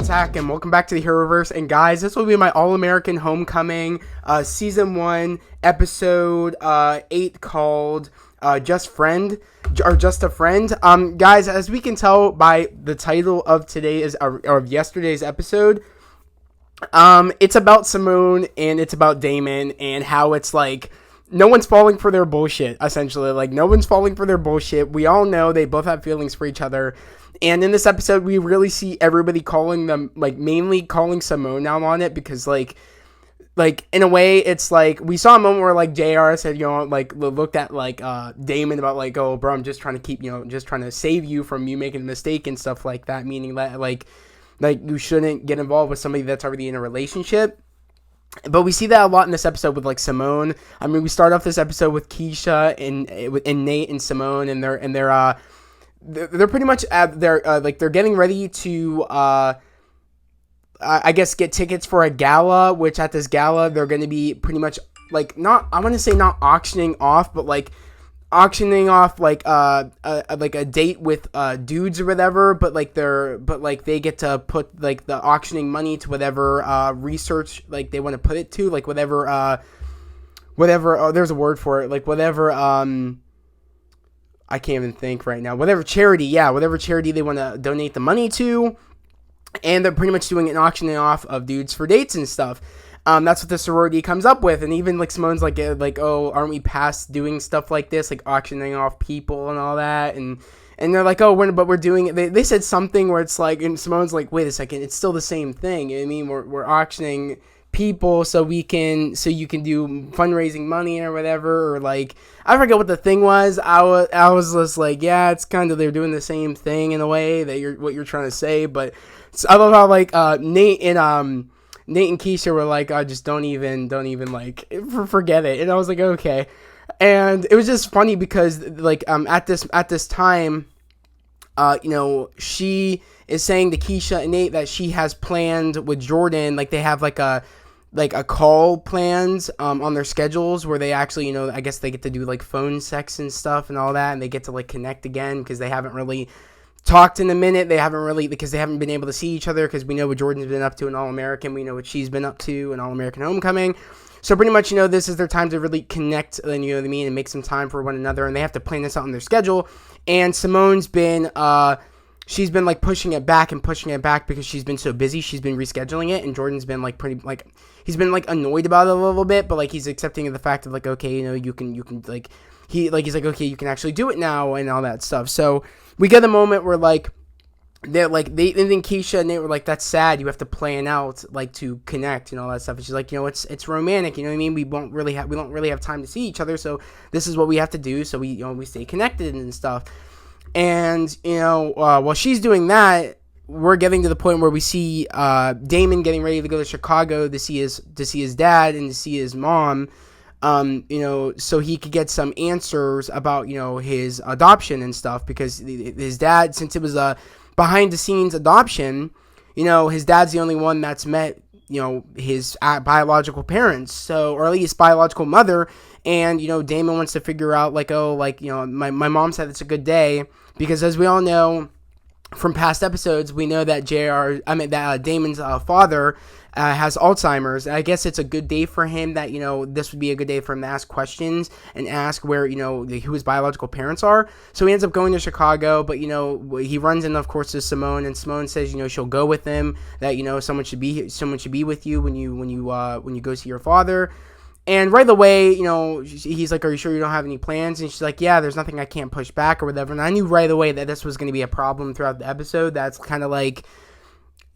Zach, and welcome back to the Heroverse. And guys, this will be my All-American Homecoming Season 1, Episode 8, called Just a Friend. Guys, as we can tell by the title of yesterday's episode, it's about Simone, and it's about Damon, and how it's like, no one's falling for their bullshit, essentially. Like, no one's falling for their bullshit. We all know they both have feelings for each other. And in this episode, we really see everybody calling them, like, mainly calling Simone out on it, because, like, in a way, it's like, we saw a moment where, like, JR said, looked at, like, Damon about, like, oh, bro, I'm just trying to keep, just trying to save you from you making a mistake and stuff like that, meaning that, like, you shouldn't get involved with somebody that's already in a relationship. But we see that a lot in this episode with, like, Simone. I mean, we start off this episode with Keisha and Nate and Simone, and they're pretty much at they're getting ready to I guess get tickets for a gala, which at this gala they're going to be pretty much like not auctioning off, but like auctioning off like a date with dudes or whatever, but they get to put like the auctioning money to whatever research like they want to put it to, like whatever there's a word for it, like whatever I can't even think right now. Whatever charity they want to donate the money to. And they're pretty much doing an auctioning off of dudes for dates and stuff. That's what the sorority comes up with. And even, like, Simone's like, oh, aren't we past doing stuff like this? Like, auctioning off people and all that. And they're like, oh, but we're doing it. They said something where it's like, and Simone's like, wait a second, it's still the same thing. I mean, we're auctioning people so you can do fundraising money or whatever, or like I forget what the thing was. I was just like, yeah, it's kind of, they're doing the same thing in a way that what you're trying to say. But I love how like Nate and Keisha were like, just don't even like forget it. And I was like, okay. And it was just funny because like at this time, she is saying to Keisha and Nate that she has planned with Jordan, like they have like a call plans on their schedules where they actually, I guess they get to do like phone sex and stuff and all that, and they get to like connect again because they haven't really talked in a minute. Because they haven't been able to see each other, because we know what Jordan's been up to in All-American, we know what she's been up to in All-American Homecoming. So pretty much, this is their time to really connect, and you know what I mean, and make some time for one another, and they have to plan this out on their schedule. And Simone's been she's been like pushing it back because she's been so busy. She's been rescheduling it, and Jordan's been like he's been like annoyed about it a little bit, but like he's accepting the fact of like, okay, you can like he's like, okay, you can actually do it now and all that stuff. So we get a moment where like they and then Keisha and Nate were like, that's sad, you have to plan out like to connect and all that stuff. And she's like, it's romantic, you know what I mean? We don't really have time to see each other, so this is what we have to do, so we stay connected and stuff. And while she's doing that, we're getting to the point where we see Damon getting ready to go to Chicago to see his dad and to see his mom, so he could get some answers about his adoption and stuff, because his dad, since it was a behind the scenes adoption, his dad's the only one that's met his biological parents, or at least biological mother. And Damon wants to figure out like, my mom said it's a good day, because as we all know from past episodes, we know that Damon's father has Alzheimer's. I guess it's a good day for him that this would be a good day for him to ask questions and ask where who his biological parents are. So he ends up going to Chicago, but he runs in, of course, to Simone, and Simone says she'll go with him, that someone should be with you when you go see your father. And right away, he's like, are you sure you don't have any plans? And she's like, yeah, there's nothing I can't push back or whatever. And I knew right away that this was going to be a problem throughout the episode. That's kind of like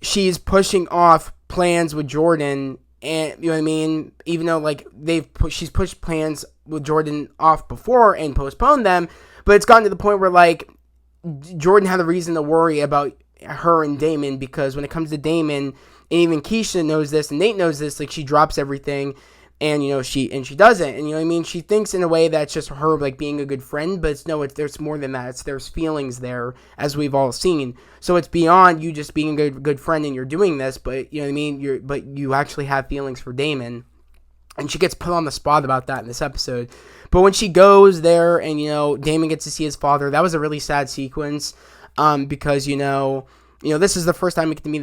she's pushing off plans with Jordan, and you know what I mean? Even though like she's pushed plans with Jordan off before and postponed them, but it's gotten to the point where like Jordan had a reason to worry about her and Damon, because when it comes to Damon, and even Keisha knows this, and Nate knows this, like she drops everything. And she doesn't, and you know what I mean. She thinks in a way that's just her like being a good friend, but there's more than that. There's feelings there, as we've all seen. So it's beyond you just being a good friend and you're doing this, but you know what I mean. But you actually have feelings for Damon, and she gets put on the spot about that in this episode. But when she goes there, and Damon gets to see his father, that was a really sad sequence, because this is the first time we get to meet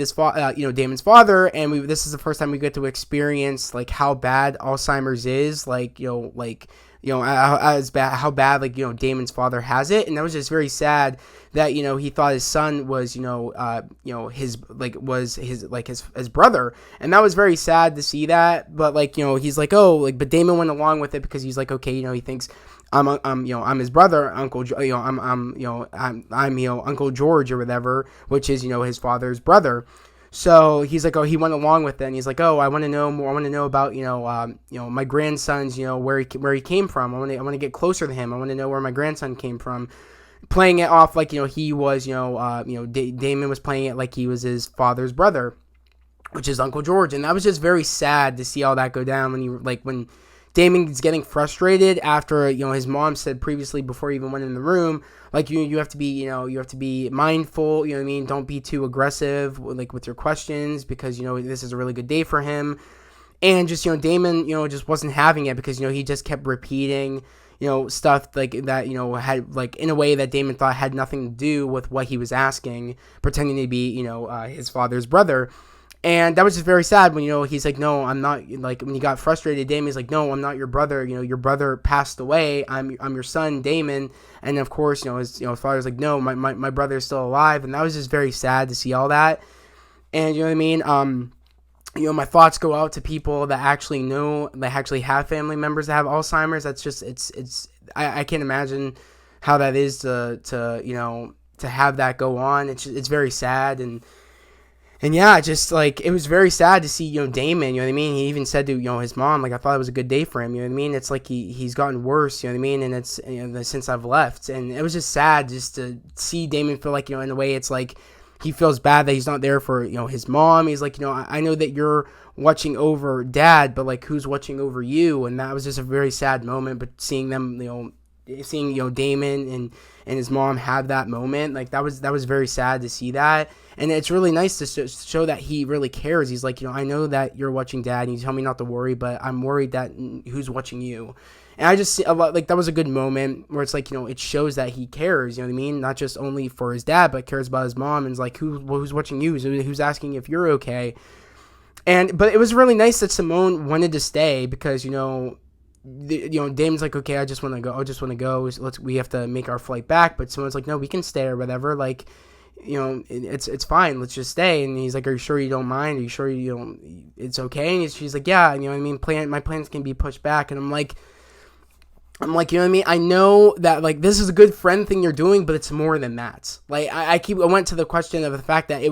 Damon's father, and this is the first time we get to experience like how bad Alzheimer's is, how bad Damon's father has it, and that was just very sad that he thought his son was his brother, and that was very sad to see that. But he's like, oh, but Damon went along with it because he's like, okay, he thinks I'm his brother, Uncle, I'm Uncle George or whatever, which is his father's brother. So he's like, oh, he went along with it, and he's like, oh, I want to know more. I want to know about my grandson's where he came from. I want to get closer to him. I want to know where my grandson came from. Playing it off like he was Damon was playing it like he was his father's brother, which is Uncle George, and that was just very sad to see all that go down when Damon's getting frustrated after his mom said previously before he even went in the room, like you have to be you have to be mindful, what I mean, don't be too aggressive with your questions, because this is a really good day for him. And just Damon just wasn't having it, because he just kept repeating stuff like that had in a way that Damon thought had nothing to do with what he was asking, pretending to be his father's brother. And that was just very sad when, he's like, no, I'm not, when he got frustrated, Damon's like, no, I'm not your brother, your brother passed away, I'm your son, Damon. And of course, his father's like, no, my brother's still alive. And that was just very sad to see all that. And you know what I mean? My thoughts go out to people that actually have family members that have Alzheimer's. That's just, I can't imagine how that is to have that go on. It's very sad. And yeah, just it was very sad to see, Damon, you know what I mean? He even said to, his mom, I thought it was a good day for him, you know what I mean? It's like he's gotten worse, you know what I mean? And it's, since I've left. And it was just sad just to see Damon feel like, in a way, it's like he feels bad that he's not there for, his mom. He's like, I know that you're watching over Dad, but who's watching over you? And that was just a very sad moment, but seeing them, Damon and his mom have that moment, that was very sad to see that. And it's really nice to show that he really cares. He's like, I know that you're watching Dad, and you tell me not to worry, but I'm worried that who's watching you. And I just see a lot, that was a good moment where it's it shows that he cares, you know what I mean? Not just only for his dad, but cares about his mom, and is who's watching you? Who's asking if you're okay? But it was really nice that Simone wanted to stay, because Damon's like, okay, I just want to go. We have to make our flight back. But Simone's like, no, we can stay or whatever. It's fine. Let's just stay. And he's like, are you sure you don't mind? Are you sure it's okay? And she's like, yeah, you know what I mean? My plans can be pushed back. And I'm like, you know what I mean? I know that this is a good friend thing you're doing, but it's more than that. I went to the question of the fact that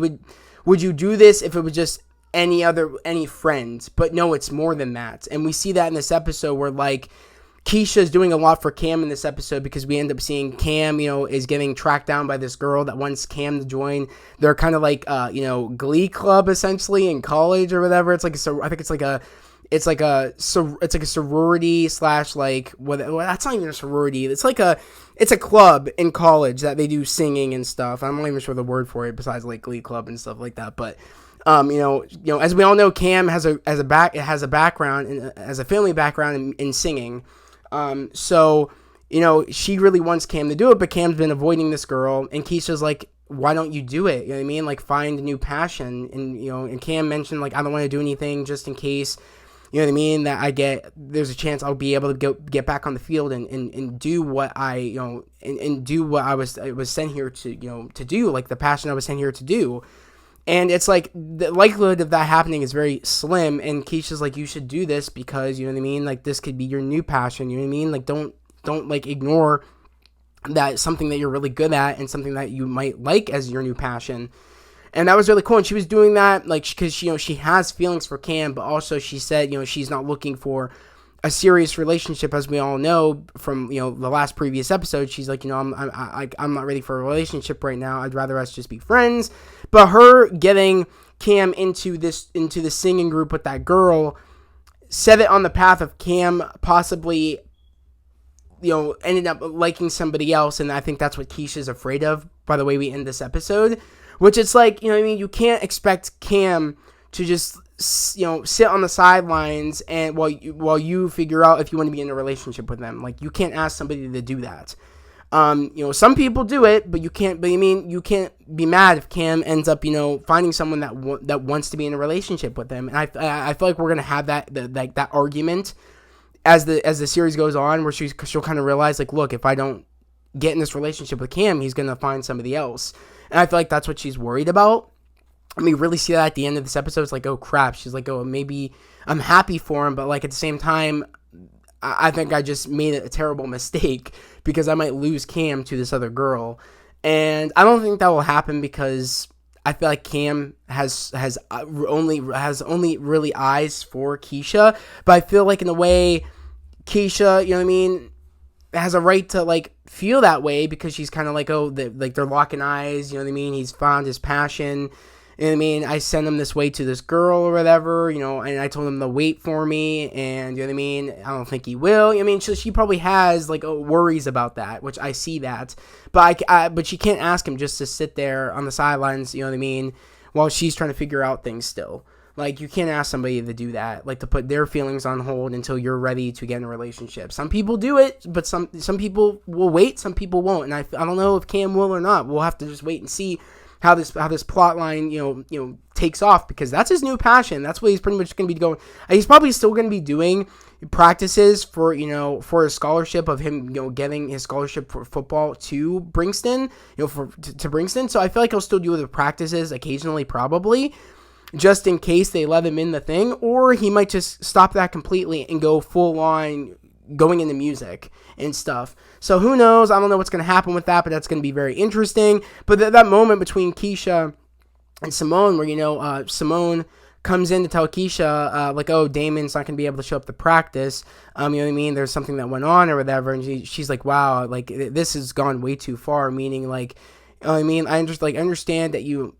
would you do this if it was just any friend? But no, it's more than that. And we see that in this episode where Keisha's doing a lot for Cam in this episode, because we end up seeing Cam, is getting tracked down by this girl that wants Cam to join. They're kind of Glee club essentially in college or whatever. It's I think it's like a sorority slash well, that's not even a sorority. It's a club in college that they do singing and stuff. I'm not even sure the word for it besides Glee club and stuff like that. But as we all know, Cam has a background as a family background in singing. So she really wants Cam to do it, but Cam's been avoiding this girl, and Keisha's like, why don't you do it? You know what I mean? Find a new passion. And and Cam mentioned I don't want to do anything just in case, you know what I mean, that there's a chance I'll be able to get back on the field and do what I and do what I was sent here to to do, the passion I was sent here to do. And it's the likelihood of that happening is very slim. And Keisha's like, you should do this because, you know what I mean? This could be your new passion. You know what I mean? Don't ignore that something that you're really good at and something that you might like as your new passion. And that was really cool. And she was doing that, because, she has feelings for Cam, but also she said, she's not looking for a serious relationship, as we all know from, the last previous episode. She's like, I'm not ready for a relationship right now. I'd rather us just be friends. But her getting Cam into the singing group with that girl set it on the path of Cam possibly, ended up liking somebody else. And I think that's what Keisha's afraid of, by the way we end this episode. Which it's you know what I mean? You can't expect Cam to just, sit on the sidelines and while you figure out if you want to be in a relationship with them. You can't ask somebody to do that. Some people do it, but you can't. But you can't be mad if Cam ends up, finding someone that wants to be in a relationship with them. And I feel like we're gonna have that argument as the series goes on, where she'll kind of realize, like, look, if I don't get in this relationship with Cam, he's gonna find somebody else. And I feel like that's what she's worried about. I mean, really see that at the end of this episode. It's like, oh crap. She's like, oh, maybe I'm happy for him, but like at the same time, I think I just made a terrible mistake because I might lose Cam to this other girl. And I don't think that will happen because I feel like Cam has only really eyes for Keisha. But I feel like in a way, Keisha, you know what I mean, has a right to like feel that way because she's kind of like, oh, they're locking eyes. You know what I mean? He's found his passion. You know what I mean? I sent him this way to this girl or whatever, and I told him to wait for me, and you know what I mean? I don't think he will. I mean, she probably has, like, worries about that, which I see that. But but she can't ask him just to sit there on the sidelines, you know what I mean, while she's trying to figure out things still. Like, you can't ask somebody to do that, like, to put their feelings on hold until you're ready to get in a relationship. Some people do it, but some people will wait, some people won't. And I don't know if Cam will or not. We'll have to just wait and see how this plot line takes off, because that's his new passion. That's what he's pretty much going to be going. He's probably still going to be doing practices for his scholarship of him getting his scholarship for football to Bringston, to Bringston. So I feel like he'll still do the practices occasionally, probably, just in case they let him in the thing, or he might just stop that completely and go full on going into music and stuff. So who knows? I don't know what's going to happen with that, but that's going to be very interesting. But that moment between Keisha and Simone, where, Simone comes in to tell Keisha, like, oh, Damon's not going to be able to show up to practice. You know what I mean? There's something that went on or whatever. And she's like, wow, like, this has gone way too far. Meaning, like, you know what I mean? I understand that you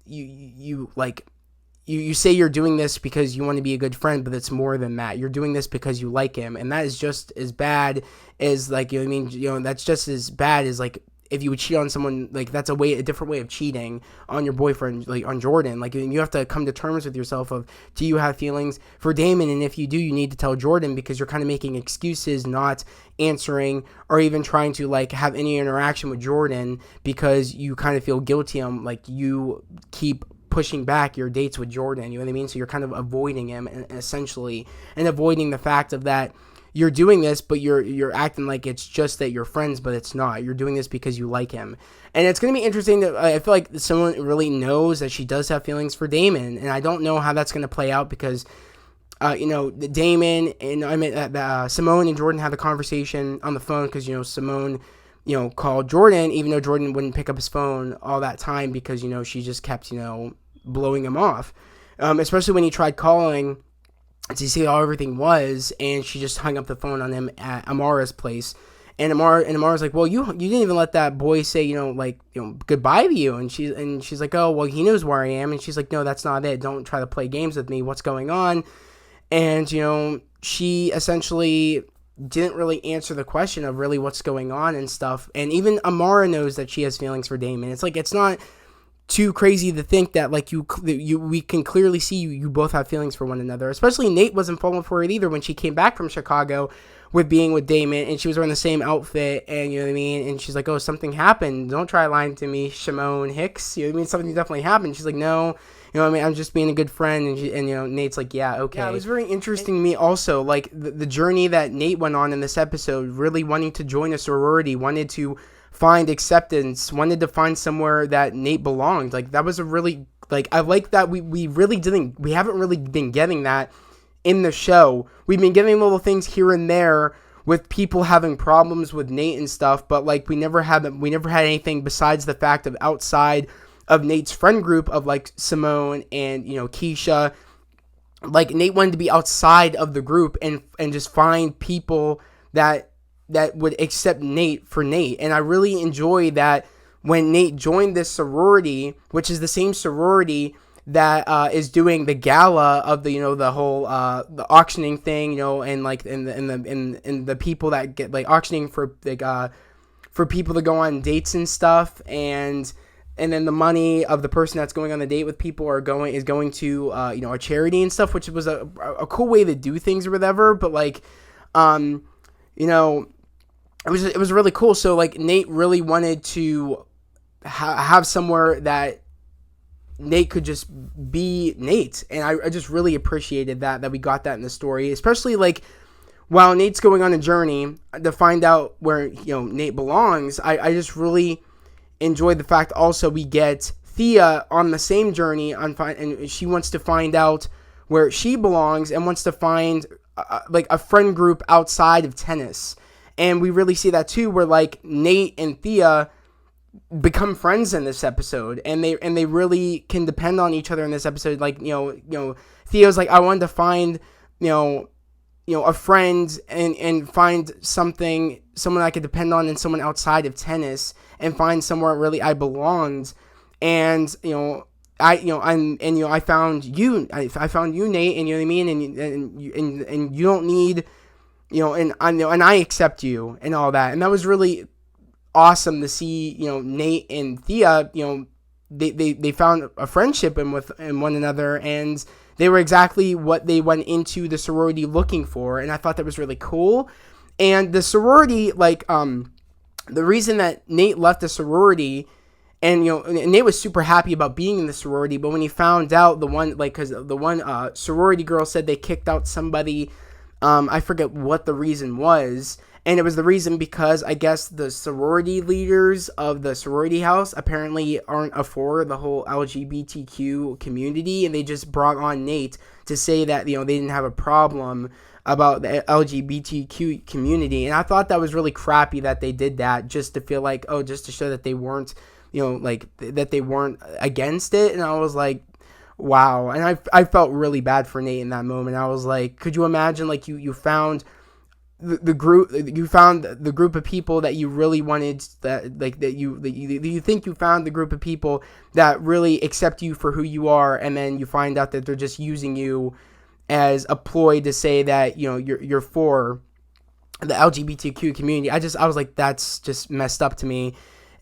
say you're doing this because you want to be a good friend, but it's more than that. You're doing this because you like him, and that is just as bad as, like, you know what I mean? That's just as bad as, like, if you would cheat on someone. Like, that's a different way of cheating on your boyfriend, like on Jordan. Like, you have to come to terms with yourself of, do you have feelings for Damon? And if you do, you need to tell Jordan, because you're kind of making excuses, not answering or even trying to, like, have any interaction with Jordan because you kind of feel guilty on, like, you keep pushing back your dates with Jordan, you know what I mean? So you're kind of avoiding him, and essentially, and avoiding the fact of that you're doing this, but you're acting like it's just that you're friends, but it's not. You're doing this because you like him. And it's going to be interesting that I feel like someone really knows that she does have feelings for Damon, and I don't know how that's going to play out because Damon and Simone and Jordan had a conversation on the phone because, Simone called Jordan, even though Jordan wouldn't pick up his phone all that time because, she just kept, blowing him off. Especially when he tried calling to see how everything was, and she just hung up the phone on him at Amara's place. And Amara's like, well, you didn't even let that boy say, goodbye to you. And she's like, oh, well, he knows where I am. And she's like, no, that's not it. Don't try to play games with me. What's going on? And, she essentially didn't really answer the question of really what's going on and stuff. And even Amara knows that she has feelings for Damon. It's like, it's not too crazy to think that, like, we can clearly see you both have feelings for one another. Especially Nate wasn't falling for it either when she came back from Chicago with being with Damon, and she was wearing the same outfit, and you know what I mean, and she's like, oh, something happened. Don't try lying to me, Shimon Hicks. You know what I mean? Something definitely happened. She's like, no, you know what I mean, I'm just being a good friend. And Nate's like, yeah, okay. Yeah, it was very interesting to me also, like, the journey that Nate went on in this episode, really wanting to join a sorority, wanted to find acceptance, wanted to find somewhere that Nate belonged. Like, that was a really, like, I like that we haven't really been getting that in the show. We've been getting little things here and there with people having problems with Nate and stuff, but, like, we never had anything besides the fact of outside of Nate's friend group of, like, Simone and, Keisha. Like, Nate wanted to be outside of the group and just find people that would accept Nate for Nate. And I really enjoy that when Nate joined this sorority, which is the same sorority that is doing the gala of the the whole the auctioning thing, and like in the people that get, like, auctioning for, like, for people to go on dates and stuff, and then the money of the person that's going on the date with people is going to a charity and stuff, which was a cool way to do things or whatever. But, like, it was really cool. So like Nate really wanted to have somewhere that Nate could just be Nate, and I just really appreciated that we got that in the story, especially like while Nate's going on a journey to find out where Nate belongs. I just really enjoyed the fact also we get Thea on the same journey and she wants to find out where she belongs and wants to find like a friend group outside of tennis. And we really see that too, where like Nate and Thea become friends in this episode, and they really can depend on each other in this episode. Like Theo's like, I wanted to find a friend and find someone I could depend on, and someone outside of tennis, and find somewhere really I belonged. And I found you. I found you, Nate, and you know what I mean. And you don't need, and I accept you and all that. And that was really awesome to see. Nate and Thea, they found a friendship in one another, and they were exactly what they went into the sorority looking for. And I thought that was really cool. And the sorority, like, the reason that Nate left the sorority, and Nate was super happy about being in the sorority, but when he found out because the one sorority girl said they kicked out somebody, I forget what the reason was, and it was the reason because I guess the sorority leaders of the sorority house apparently aren't for the whole LGBTQ community, and they just brought on Nate to say that they didn't have a problem about the LGBTQ community. And I thought that was really crappy that they did that, just to feel like, just to show that they weren't, that they weren't against it. And I was like, wow. And I felt really bad for Nate in that moment. I was like, could you imagine, like, you found the group of people that you really wanted, that you think you found the group of people that really accept you for who you are, and then you find out that they're just using you as a ploy to say that you're for the LGBTQ community. I was like, that's just messed up to me.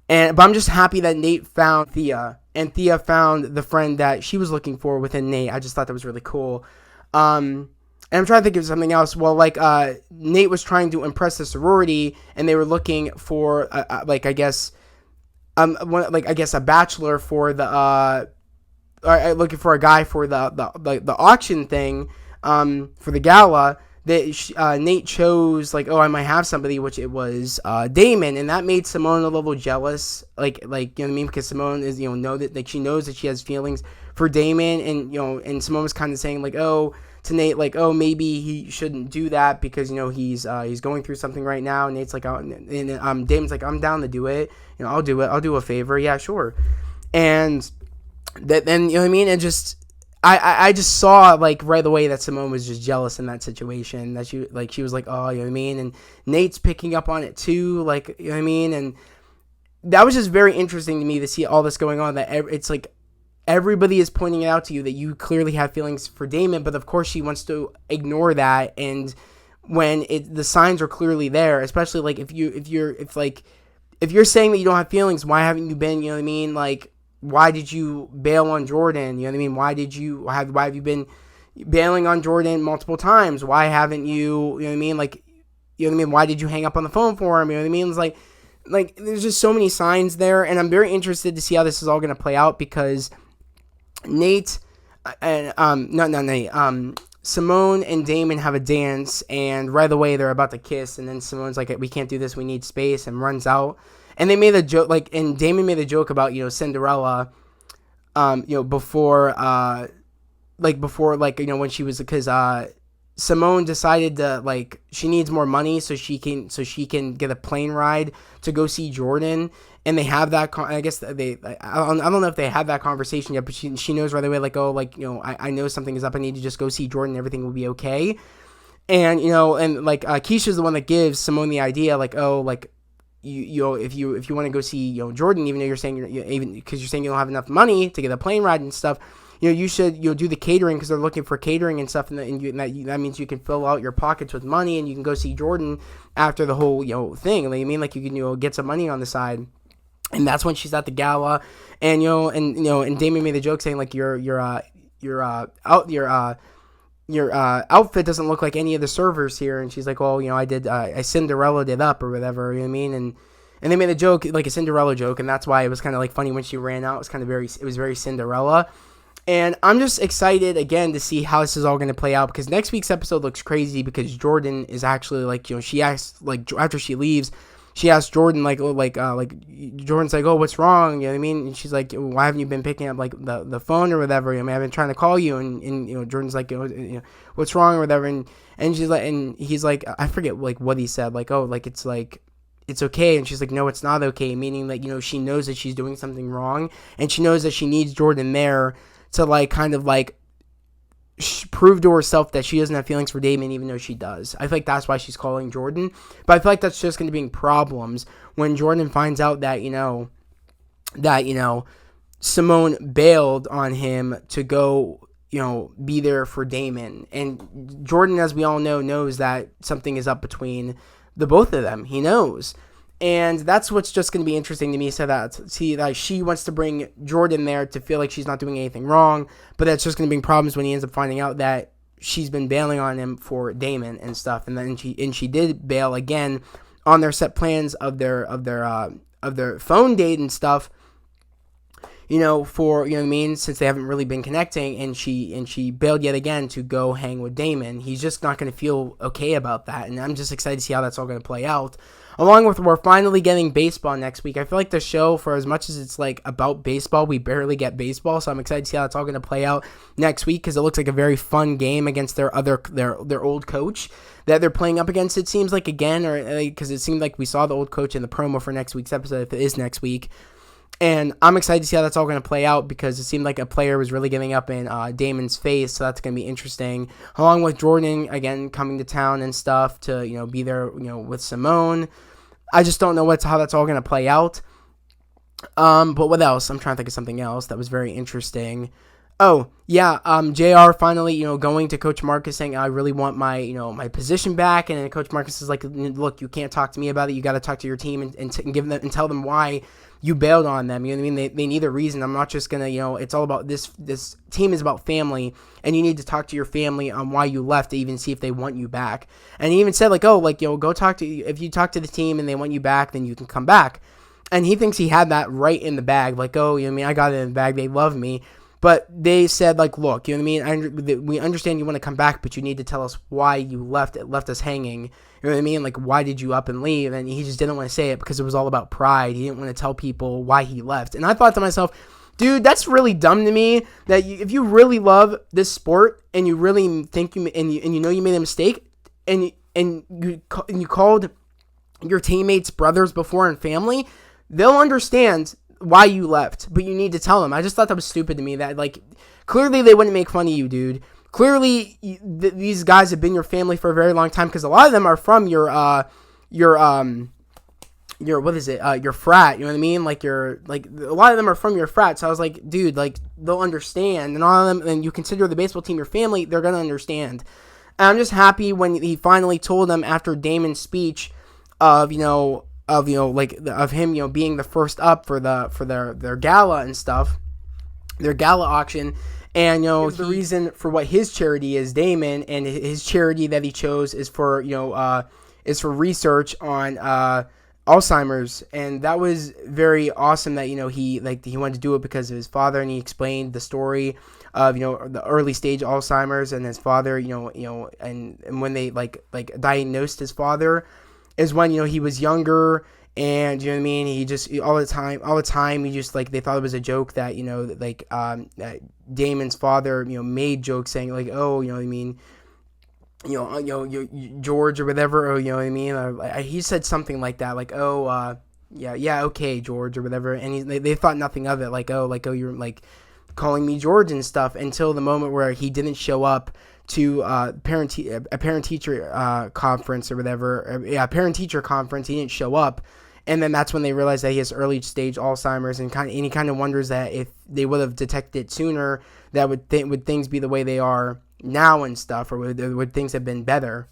But I'm just happy that Nate found Thea, and Thea found the friend that she was looking for within Nate. I just thought that was really cool. And I'm trying to think of something else. Well, like, Nate was trying to impress the sorority, and they were looking for, a bachelor for the, looking for a guy for the auction thing, for the gala. That Nate chose, like, I might have somebody, which it was Damon, and that made Simone a little jealous, like you know what I mean, because Simone is know that, like, she knows that she has feelings for Damon, and and Simone was kind of saying, like, to Nate, like, maybe he shouldn't do that because he's going through something right now. And Nate's like, and Damon's like, I'm down to do it, I'll do it, I'll do a favor, yeah, sure. And then what I mean, and just I just saw, like, right away that Simone was just jealous in that situation, that she was like, oh, you know what I mean, and Nate's picking up on it too, like, you know what I mean, and that was just very interesting to me to see all this going on, that it's like everybody is pointing it out to you that you clearly have feelings for Damon, but of course she wants to ignore that. And when the signs are clearly there, especially like if you're saying that you don't have feelings, why haven't you been, you know what I mean, like, why did you bail on Jordan? You know what I mean? Why have you been bailing on Jordan multiple times? Why haven't you, you know what I mean? Like, you know what I mean? Why did you hang up on the phone for him? You know what I mean? It's like there's just so many signs there, and I'm very interested to see how this is all going to play out, because Nate and Simone and Damon have a dance, and right away they're about to kiss, and then Simone's like, we can't do this, we need space, and runs out. And they made a joke, like, and Damon made a joke about, Cinderella, before, when she was, because, Simone decided to, like, she needs more money so she can get a plane ride to go see Jordan. And they have that, I guess I don't know if they have that conversation yet, but she knows right away, like, I know something is up, I need to just go see Jordan, everything will be okay. And, Keisha's the one that gives Simone the idea, like, if you want to go see Jordan, even though you're saying because you're saying you don't have enough money to get a plane ride and stuff, you should do the catering, because they're looking for catering and stuff, and that means you can fill out your pockets with money, and you can go see Jordan after the whole thing. Like, I mean, like, you can get some money on the side. And that's when she's at the gala, and and Damon made the joke saying, like, you're your outfit doesn't look like any of the servers here. And she's like, well, I Cinderella'd it up or whatever, you know what I mean? And they made a joke, like a Cinderella joke, and that's why it was kind of like funny when she ran out. It was very Cinderella. And I'm just excited again to see how this is all going to play out, because next week's episode looks crazy, because Jordan is actually like, she asked, like, after she leaves, she asked Jordan, Jordan's like, oh, what's wrong? You know what I mean? And she's like, why haven't you been picking up, like, the phone or whatever? I mean, I've been trying to call you. And Jordan's like, what's wrong or whatever? And she's like, and he's like, I forget, like, what he said. Like, oh, like, it's okay. And she's like, no, it's not okay. Meaning that, she knows that she's doing something wrong. And she knows that she needs Jordan there to, like, kind of, like, prove to herself that she doesn't have feelings for Damon, even though she does. I feel like that's why she's calling Jordan. But I feel like that's just going to be problems when Jordan finds out that, Simone bailed on him to go, be there for Damon. And Jordan, as we all know, knows that something is up between the both of them. He knows. And that's what's just going to be interesting to me. So that she wants to bring Jordan there to feel like she's not doing anything wrong, but that's just going to bring problems when he ends up finding out that she's been bailing on him for Damon and stuff. And then she did bail again on their set plans of their phone date and stuff. For, what I mean, since they haven't really been connecting, and she bailed yet again to go hang with Damon. He's just not going to feel okay about that, and I'm just excited to see how that's all going to play out. Along with, we're finally getting baseball next week. I feel like the show, for as much as it's like about baseball, we barely get baseball, so I'm excited to see how it's all going to play out next week, because it looks like a very fun game against their old coach that they're playing up against, it seems like, again, or because it seemed like we saw the old coach in the promo for next week's episode, if it is next week. And I'm excited to see how that's all going to play out, because it seemed like a player was really giving up in Damon's face, so that's going to be interesting. Along with Jordan, again, coming to town and stuff to, be there, with Simone. I just don't know how that's all going to play out. But what else? I'm trying to think of something else that was very interesting. Oh, yeah, JR finally, going to Coach Marcus saying, I really want my, my position back. And then Coach Marcus is like, look, you can't talk to me about it. You got to talk to your team and give them and tell them why you bailed on them. You know what I mean? They need a reason. I'm not just going to, it's all about this team is about family, and you need to talk to your family on why you left to even see if they want you back. And he even said, like, oh, like, go talk to, if you talk to the team and they want you back, then you can come back. And he thinks he had that right in the bag. Like, oh, I got it in the bag. They love me. But they said, like, look, you know what I mean? We understand you want to come back, but you need to tell us why you left us hanging. You know what I mean? Like, why did you up and leave? And he just didn't want to say it because it was all about pride. He didn't want to tell people why he left. And I thought to myself, dude, that's really dumb to me. That if you really love this sport and you really think you made a mistake, and you called your teammates brothers before and family, they'll understand why you left, but you need to tell them. I just thought that was stupid to me, that, like, clearly they wouldn't make fun of you, dude. Clearly these guys have been your family for a very long time, because a lot of them are from your frat, you know what I mean? Like, a lot of them are from your frat. So I was like, dude, like, they'll understand. And all of them, and you consider the baseball team your family, they're going to understand. And I'm just happy when he finally told them after Damon's speech of him, being the first up for their gala and stuff, their gala auction. And, the reason for what his charity is, Damon, and his charity that he chose is for research on Alzheimer's. And that was very awesome that, he wanted to do it because of his father, and he explained the story of, the early stage Alzheimer's and his father, and when they diagnosed his father is when, he was younger. And you know what I mean? He just all the time. He just they thought it was a joke that that Damon's father made jokes saying like, oh, you know what I mean, George or whatever, or you know what I mean. He said something like that, like, oh, yeah, okay, George or whatever. And they thought nothing of it, like, oh, you're like calling me George and stuff, until the moment where he didn't show up to a parent-teacher conference or whatever. Parent-teacher conference. He didn't show up. And then that's when they realized that he has early stage Alzheimer's, and he kind of wonders that if they would have detected it sooner, that would things be the way they are now and stuff, or would things have been better?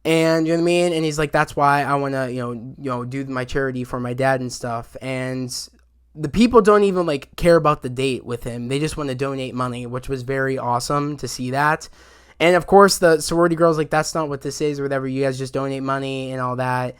And you know what I mean? And he's like, that's why I want to do my charity for my dad and stuff. And the people don't even like care about the date with him. They just want to donate money, which was very awesome to see that. And of course, the sorority girls like, that's not what this is or whatever. You guys just donate money and all that,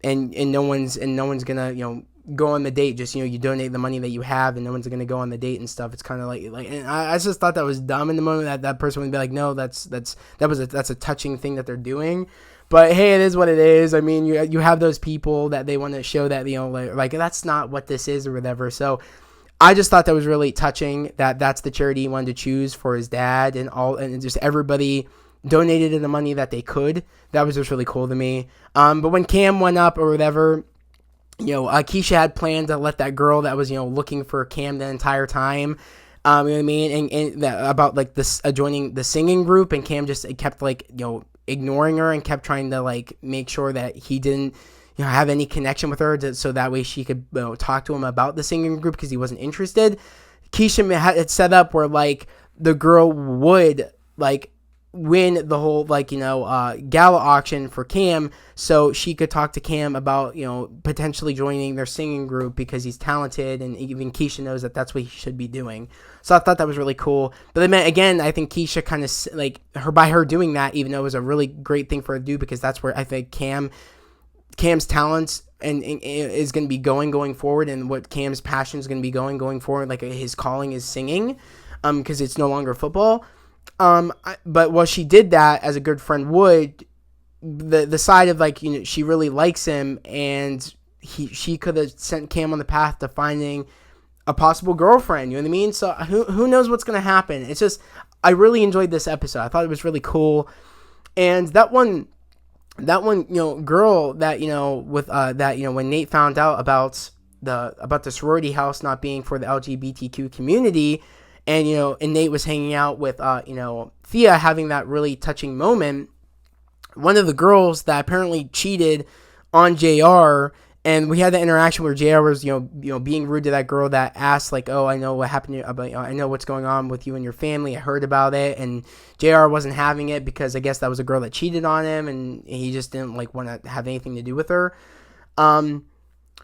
and no one's gonna go on the date. Just you donate the money that you have, and no one's gonna go on the date and stuff. It's kind of like, and I just thought that was dumb in the moment. That person would be like, no, that's a touching thing that they're doing. But hey, it is what it is. I mean, you have those people that they want to show that like that's not what this is or whatever. So I just thought that was really touching that that's the charity he wanted to choose for his dad, and just everybody donated the money that they could. That was just really cool to me. But when Cam went up or whatever, Keisha had planned to let that girl that was looking for Cam the entire time. You know what I mean? And that, about like this joining the singing group, and Cam just kept like ignoring her and kept trying to like make sure that he didn't have any connection with her, so that way she could talk to him about the singing group because he wasn't interested. Keisha had it set up where like the girl would like win the whole gala auction for Cam, so she could talk to Cam about potentially joining their singing group because he's talented, and even Keisha knows that that's what he should be doing. So I thought that was really cool. But then again, I think Keisha kind of like by her doing that, even though it was a really great thing for her to do, because that's where I think Cam's talents and is going to be going forward, and what Cam's passion is going to be going forward, like his calling is singing, because it's no longer football. But while she did that, as a good friend would, the side of like she really likes him, and she could have sent Cam on the path to finding a possible girlfriend. You know what I mean? So who knows what's gonna happen? It's just, I really enjoyed this episode. I thought it was really cool, and that one girl that with that when Nate found out about the sorority house not being for the LGBTQ community, and and Nate was hanging out with Thea, having that really touching moment. One of the girls that apparently cheated on JR, and we had that interaction where JR was being rude to that girl that asked like, oh, I know what happened to you, I know what's going on with you and your family, I heard about it. And JR wasn't having it because I guess that was a girl that cheated on him, and he just didn't like want to have anything to do with her.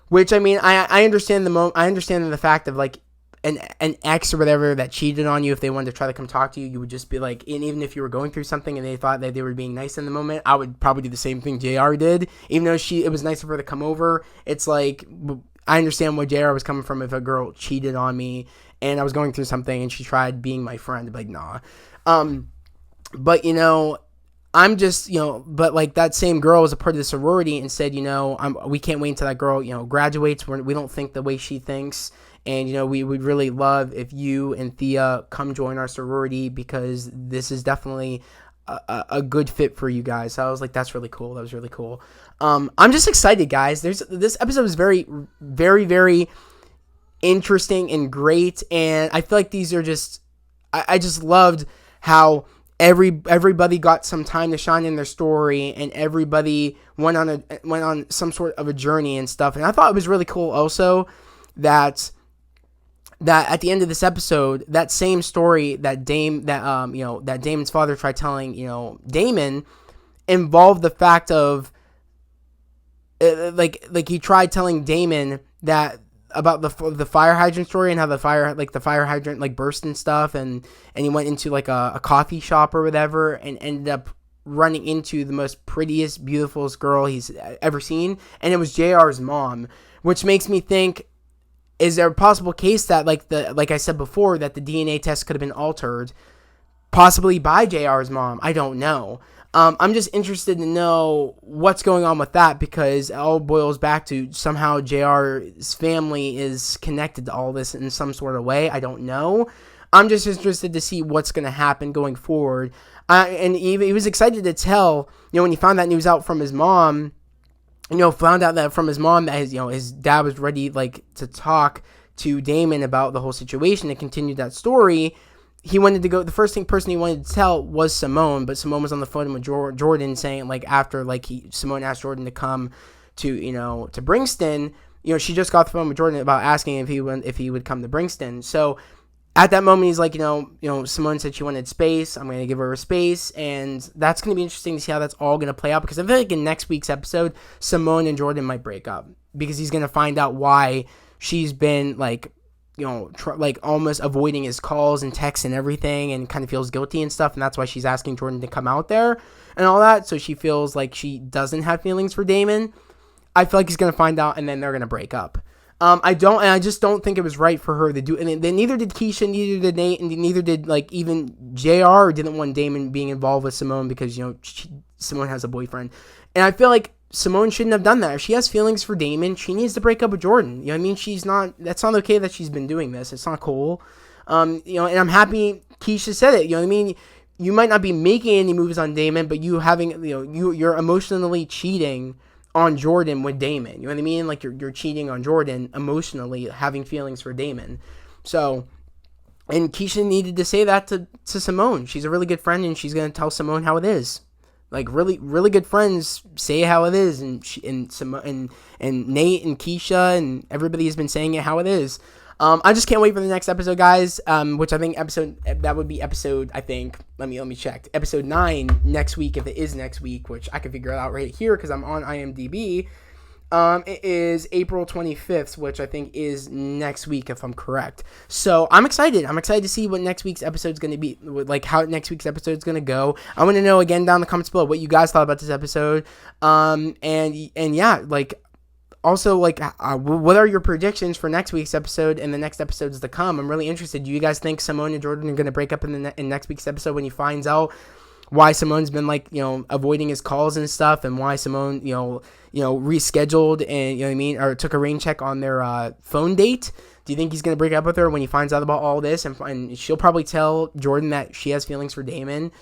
Which I mean, I understand I understand the fact of like an ex or whatever that cheated on you. If they wanted to try to come talk to you, you would just be like, and even if you were going through something and they thought that they were being nice in the moment, I would probably do the same thing JR did. Even though it was nice of her to come over, it's like, I understand where JR was coming from if a girl cheated on me and I was going through something and she tried being my friend. I'd be like, nah. But I'm just, but like that same girl was a part of the sorority and said, we can't wait until that girl, graduates. We don't think the way she thinks. And, we would really love if you and Thea come join our sorority, because this is definitely a good fit for you guys. So I was like, that's really cool. That was really cool. I'm just excited, guys. This episode was very, very, very interesting and great. And I feel like these are just, I just loved how everybody got some time to shine in their story, and everybody went on some sort of a journey and stuff. And I thought it was really cool also that at the end of this episode, that same story that that Damon's father tried telling Damon, involved the fact of like he tried telling Damon that about the fire hydrant story, and how the fire hydrant like burst and stuff, and he went into like a coffee shop or whatever, and ended up running into the most prettiest, beautifulest girl he's ever seen, and it was JR's mom, which makes me think, is there a possible case that like I said before, that the DNA test could have been altered, possibly by JR's mom? I don't know. I'm just interested to know what's going on with that, because it all boils back to somehow JR's family is connected to all this in some sort of way. I don't know. I'm just interested to see what's going to happen going forward. And he was excited to tell, when he found that news out from his mom, found out that from his mom that his dad was ready to talk to Damon about the whole situation and continue that story. He wanted to go. The first person he wanted to tell was Simone, but Simone was on the phone with Jordan, saying after Simone asked Jordan to come to to Brixton. She just got the phone with Jordan about asking if he would come to Brixton. So at that moment, he's like, Simone said she wanted space. I'm going to give her space. And that's going to be interesting to see how that's all going to play out. Because I feel like in next week's episode, Simone and Jordan might break up. Because he's going to find out why she's been like, like almost avoiding his calls and texts and everything, and kind of feels guilty and stuff, and that's why she's asking Jordan to come out there and all that, so she feels like she doesn't have feelings for Damon. I feel like he's gonna find out, and then they're gonna break up. I just don't think it was right for her to do, and then neither did Keisha, neither did Nate, and neither did like even JR didn't want Damon being involved with Simone because Simone has a boyfriend, and I feel like Simone shouldn't have done that. If she has feelings for Damon, she needs to break up with Jordan. You know what I mean? That's not okay that she's been doing this. It's not cool. And I'm happy Keisha said it. You know what I mean? You might not be making any moves on Damon, but you're emotionally cheating on Jordan with Damon. You know what I mean? Like you're cheating on Jordan emotionally, having feelings for Damon. So, and Keisha needed to say that to Simone. She's a really good friend, and she's going to tell Simone how it is. Like really, really good friends say how it is, and Nate and Keisha and everybody has been saying it how it is. I just can't wait for the next episode, guys. Which I think that would be episode. I think let me check. Episode 9 next week, if it is next week, which I can figure it out right here because I'm on IMDb. It is April 25th, which I think is next week, if I'm correct. So I'm excited. I'm excited to see what next week's episode is going to be, like how next week's episode is going to go. I want to know again down in the comments below what you guys thought about this episode. And yeah, like also like what are your predictions for next week's episode and the next episodes to come? I'm really interested. Do you guys think Simone and Jordan are going to break up in next week's episode when he finds out why Simone's been like, avoiding his calls and stuff, and why Simone, rescheduled and, you know what I mean, or took a rain check on their phone date? Do you think he's going to break up with her when he finds out about all this? And she'll probably tell Jordan that she has feelings for Damon.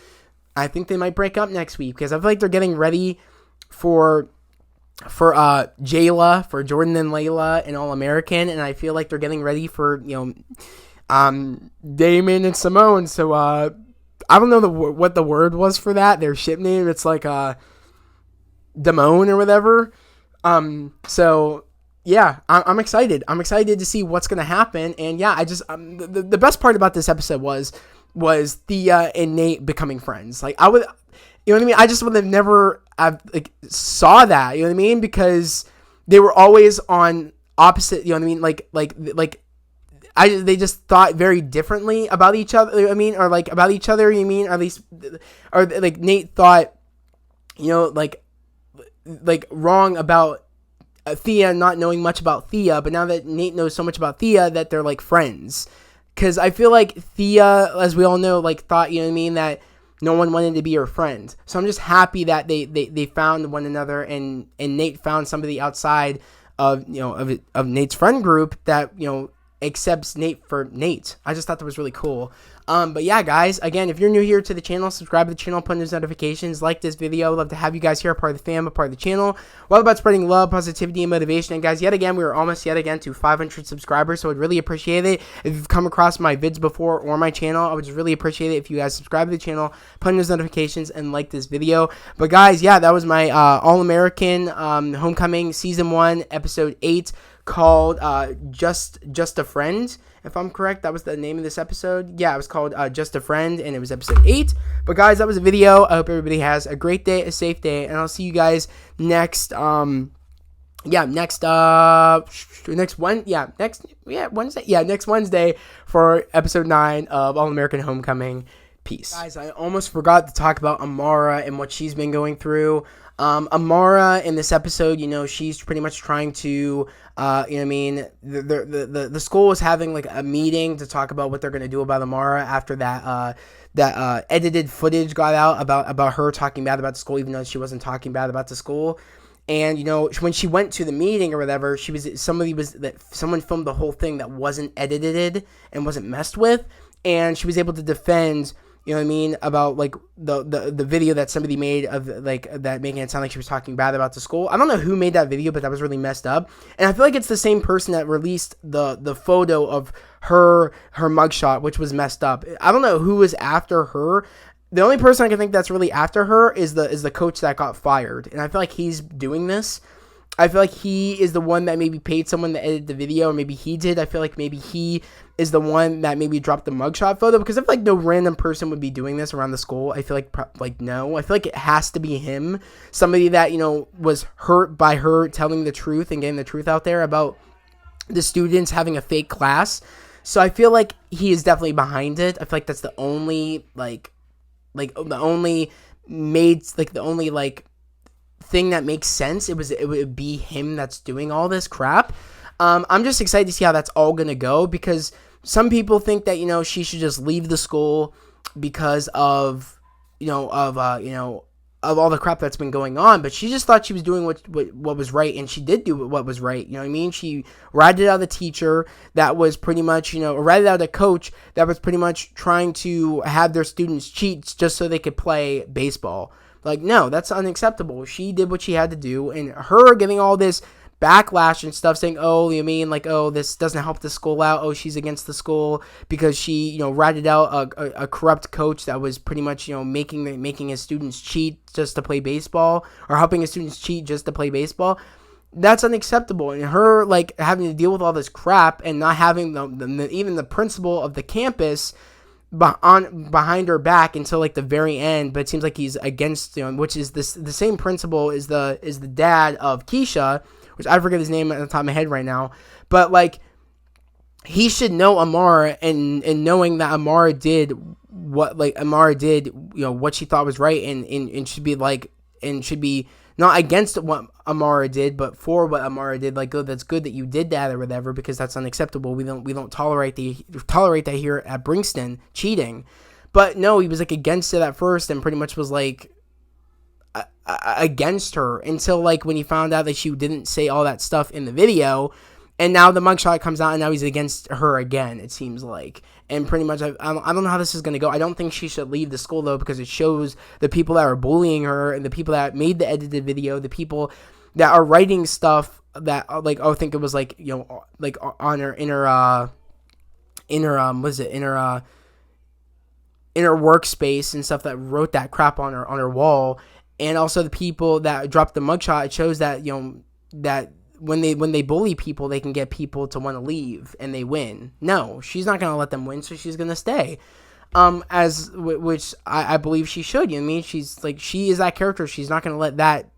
I think they might break up next week because I feel like they're getting ready for Jayla, for Jordan and Layla and All American, and I feel like they're getting ready for, Damon and Simone. So, I don't know what the word was for that. Their ship name. It's like Damone or whatever. So yeah, I'm excited. I'm excited to see what's gonna happen. And yeah, I just the best part about this episode was Thea and Nate becoming friends. Like I would, you know what I mean. I just would have never saw that. You know what I mean, because they were always on opposite. You know what I mean, like. They just thought very differently about each other. I mean, or like about each other. You mean, or at least, or like Nate thought, like wrong about Thea not knowing much about Thea. But now that Nate knows so much about Thea, that they're like friends. Because I feel like Thea, as we all know, like thought, you know what I mean, that no one wanted to be her friend. So I'm just happy that they found one another, and Nate found somebody outside of of Nate's friend group that accepts Nate for Nate. I just thought that was really cool. But yeah, guys, again, if you're new here to the channel, subscribe to the channel, put in those notifications, like this video. I'd love to have you guys here, part of the fam, a part of the channel. We're all about spreading love, positivity, and motivation. And guys, yet again, we are almost to 500 subscribers, so I'd really appreciate it if you've come across my vids before or my channel. I would just really appreciate it if you guys subscribe to the channel, put in those notifications, and like this video. But guys, yeah, that was my All-American Homecoming Season 1, Episode 8, called Just a Friend, if I'm correct. That was the name of this episode. Yeah, it was called Just a Friend, and it was episode 8. But guys, that was a video. I hope everybody has a great day, a safe day, and I'll see you guys next Wednesday. Next Wednesday for episode 9 of All-American Homecoming. Peace. Guys, I almost forgot to talk about Amara and what she's been going through. Amara in this episode, she's pretty much trying to, the school was having like a meeting to talk about what they're going to do about Amara after that edited footage got out about her talking bad about the school, even though she wasn't talking bad about the school. And, when she went to the meeting or whatever, someone filmed the whole thing that wasn't edited and wasn't messed with. And she was able to defend, you know what I mean, about like the video that somebody made of like that, making it sound like she was talking bad about the school. I don't know who made that video, but that was really messed up. And I feel like it's the same person that released the photo of her mugshot, which was messed up. I don't know who was after her. The only person I can think that's really after her is the coach that got fired. And I feel like he's doing this. I feel like he is the one that maybe paid someone to edit the video, or maybe he did. I feel like maybe he is the one that maybe dropped the mugshot photo, because I feel like no random person would be doing this around the school. I feel like no. I feel like it has to be him. Somebody that, was hurt by her telling the truth and getting the truth out there about the students having a fake class. So I feel like he is definitely behind it. I feel like that's the only the only thing that makes sense. It would be him that's doing all this crap. I'm just excited to see how that's all gonna go, because some people think that she should just leave the school because of of all the crap that's been going on, but she just thought she was doing what was right, and she did do what was right. You know what I mean? She ratted out the teacher that was pretty much, or ratted out a coach that was pretty much trying to have their students cheat just so they could play baseball. Like, no, that's unacceptable. She did what she had to do, and her giving all this backlash and stuff, saying, oh, you mean like, oh, this doesn't help the school out, oh, she's against the school because she ratted out a corrupt coach that was pretty much making his students cheat just to play baseball, or helping his students cheat just to play baseball. That's unacceptable. And her having to deal with all this crap and not having even the principal of the campus behind her back until the very end, but it seems like he's against, which is the same principal is the dad of Keisha, which I forget his name at the top of my head right now, but he should know Amara, and knowing that Amara did what what she thought was right, and should be not against what Amara did, but for what Amara did. Oh, that's good that you did that or whatever, because that's unacceptable. We don't tolerate that here at Brixton, cheating. But no, he was against it at first, and pretty much was against her until when he found out that she didn't say all that stuff in the video, and now the mugshot comes out and now he's against her again, it seems like. And pretty much I don't know how this is going to go. I don't think she should leave the school though, because it shows the people that are bullying her and the people that made the edited video, the people that are writing stuff that I think it was on her inner workspace and stuff, that wrote that crap on her wall. And also the people that dropped the mugshot, it shows that that when they bully people, they can get people to want to leave, and they win. No, she's not going to let them win, so she's going to stay. Which I believe she should. You know what I mean? She is that character. She's not going to let that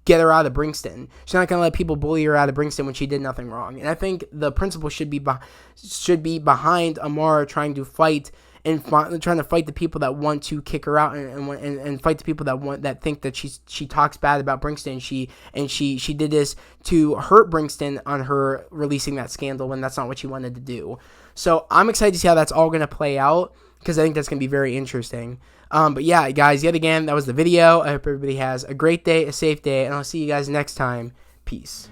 get her out of Brixton. She's not going to let people bully her out of Brixton when she did nothing wrong. And I think the principal should be behind Amara, trying to fight the people that want to kick her out, and fight the people that think that she talks bad about Brixton. She did this to hurt Brixton on her releasing that scandal when that's not what she wanted to do. So I'm excited to see how that's all going to play out, because I think that's going to be very interesting. But yeah, guys, yet again, that was the video. I hope everybody has a great day, a safe day, and I'll see you guys next time. Peace.